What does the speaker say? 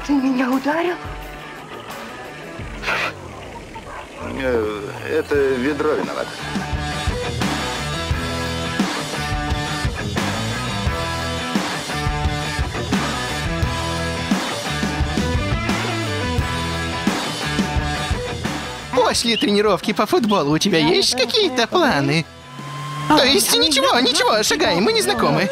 Ты меня ударил? Это ведро виновато. После тренировки по футболу у тебя есть какие-то планы? То есть ничего, шагай, мы не знакомы.